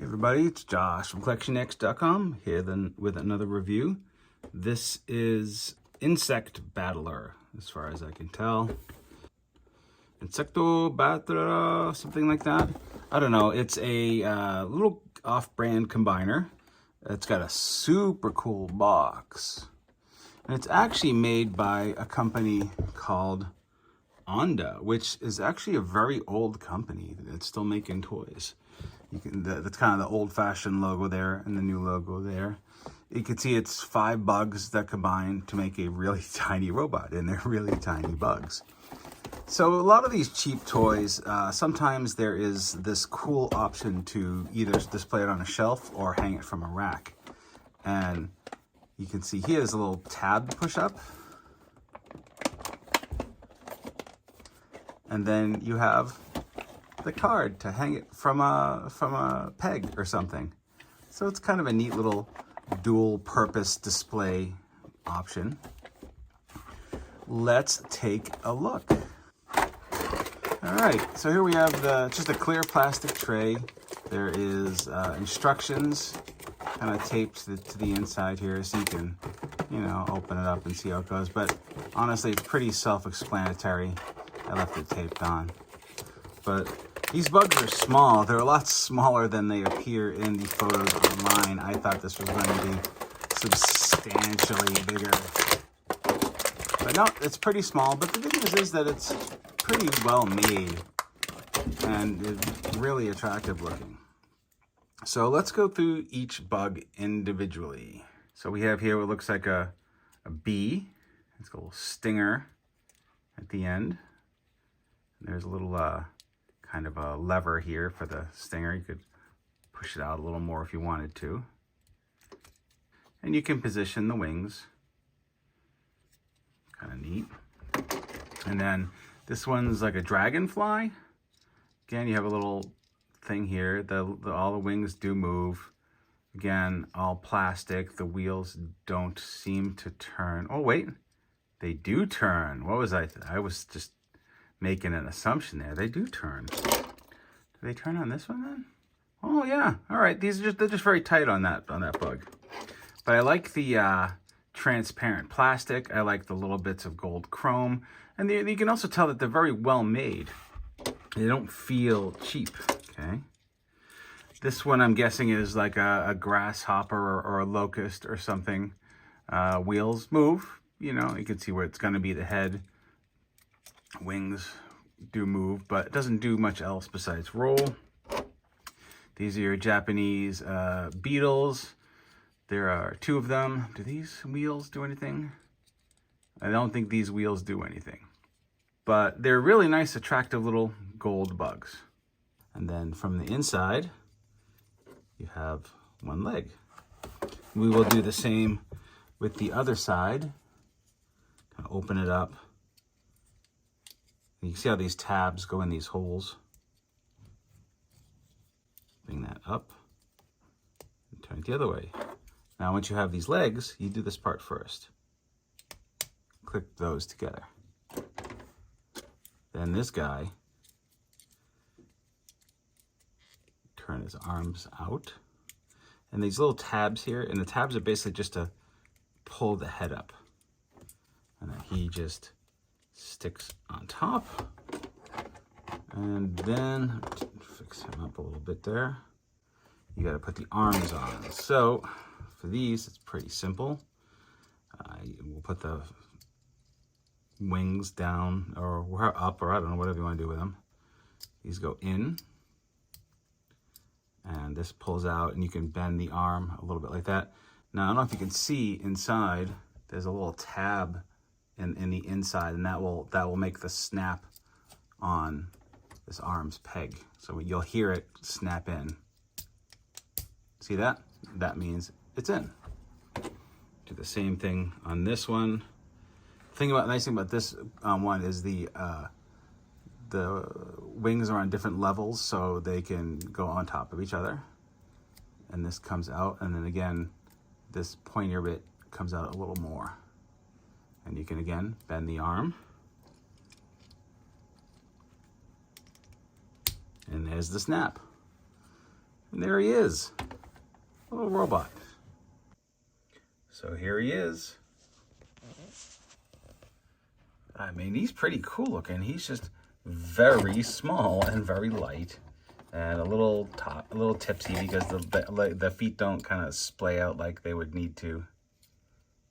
Everybody, it's Josh from CollectionDX.com here then with another review. This is Insect Battler, as far as I can tell. Insecto Battler, something like that. I don't know. It's a little off-brand combiner. It's got a super cool box. And it's actually made by a company called Onda, which is actually a very old company that's still making toys. That's kind of the old-fashioned logo there and the new logo there. You can see it's 5 bugs that combine to make a really tiny robot, and they're really tiny bugs. So a lot of these cheap toys, sometimes there is this cool option to either display it on a shelf or hang it from a rack. And you can see here is a little tab push-up. And then you have the card to hang it from a peg or something. So it's kind of a neat little dual purpose display option. Let's take a look. All right, so here we have just a clear plastic tray. There is instructions kind of taped to the inside here, so you can, open it up and see how it goes. But honestly, it's pretty self-explanatory. I left it taped on. But these bugs are small. They're a lot smaller than they appear in the photos online. I thought this was going to be substantially bigger. But no, it's pretty small. But the good news is that it's pretty well made and it's really attractive looking. So let's go through each bug individually. So we have here what looks like a bee. It's got a little stinger at the end. There's a little kind of a lever here for the stinger. You could push it out a little more if you wanted to. And you can position the wings. Kind of neat. And then this one's like a dragonfly. Again, you have a little thing here. All the wings do move. Again, all plastic. The wheels don't seem to turn. Oh, wait. They do turn. What was I? I was just making an assumption there. They do turn. Do they turn on this one then? Oh yeah. All right. They're just very tight on that bug. But I like the transparent plastic. I like the little bits of gold chrome, and you can also tell that they're very well made. They don't feel cheap. Okay. This one I'm guessing is like a grasshopper or a locust or something. Wheels move. You can see where it's going to be the head. Wings do move, but it doesn't do much else besides roll. These are your Japanese beetles. There are 2 of them. Do these wheels do anything? I don't think these wheels do anything. But they're really nice, attractive little gold bugs. And then from the inside, you have 1 leg. We will do the same with the other side. Kind of open it up. You can see how these tabs go in these holes. Bring that up and turn it the other way. Now, once you have these legs, you do this part first. Click those together. Then this guy, turn his arms out. And these little tabs here, and the tabs are basically just to pull the head up. And then he just sticks on top, and then fix him up a little bit there. You got to put the arms on. So for these, it's pretty simple. We'll put the wings down or up, or I don't know, whatever you want to do with them. These go in, and this pulls out, and you can bend the arm a little bit like that. Now, I don't know if you can see inside, there's a little tab in the inside, and that will make the snap on this arm's peg. So you'll hear it snap in. See that? That means it's in. Do the same thing on this one. Nice thing about this one is the wings are on different levels, so they can go on top of each other. And this comes out, and then again, this pointier bit comes out a little more. And you can, again, bend the arm. And there's the snap. And there he is, a little robot. So here he is. I mean, he's pretty cool looking. He's just very small and very light, and a little tipsy because the feet don't kind of splay out like they would need to.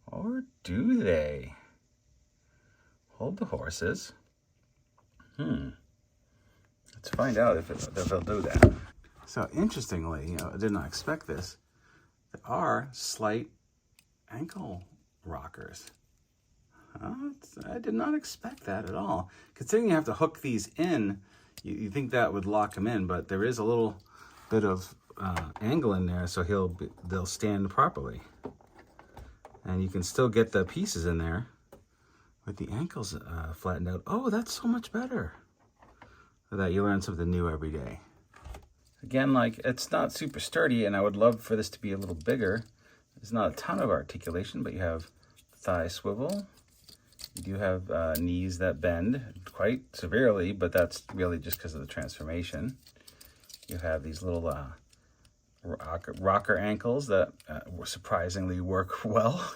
Or do they? Hold the horses. Let's find out if they'll do that. So interestingly, I did not expect this. There are slight ankle rockers. I did not expect that at all. Considering you have to hook these in, you think that would lock him in, but there is a little bit of angle in there, so they'll stand properly. And you can still get the pieces in there with the ankles flattened out. Oh, that's so much better. That you learn something new every day. Again, like, it's not super sturdy, and I would love for this to be a little bigger. There's not a ton of articulation, but you have thigh swivel. You do have knees that bend quite severely, but that's really just because of the transformation. You have these little rocker ankles that surprisingly work well.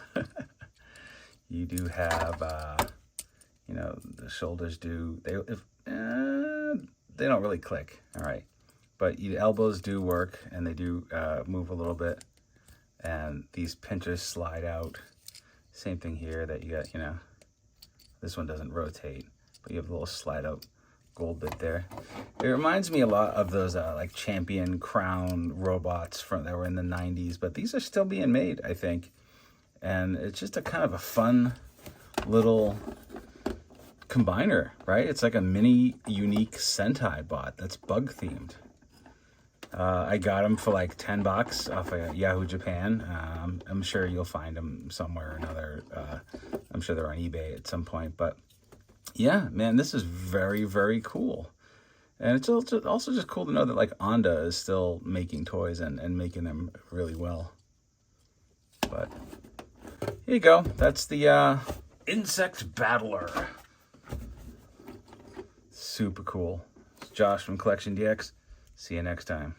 You do have, the shoulders they don't really click, all right. But your elbows do work, and they do move a little bit. And these pinchers slide out. Same thing here that you got, this one doesn't rotate, but you have a little slide out gold bit there. It reminds me a lot of those like Champion Crown robots that were in the 90s, but these are still being made, I think. And it's just a kind of a fun little combiner, right? It's like a mini unique Sentai bot that's bug themed. I got them for like $10 off of Yahoo Japan. I'm sure you'll find them somewhere or another. I'm sure they're on eBay at some point. But yeah, man, this is very, very cool. And it's also just cool to know that like Onda is still making toys and making them really well. But here you go. That's the Insect Battler. Super cool. It's Josh from CollectionDX. See you next time.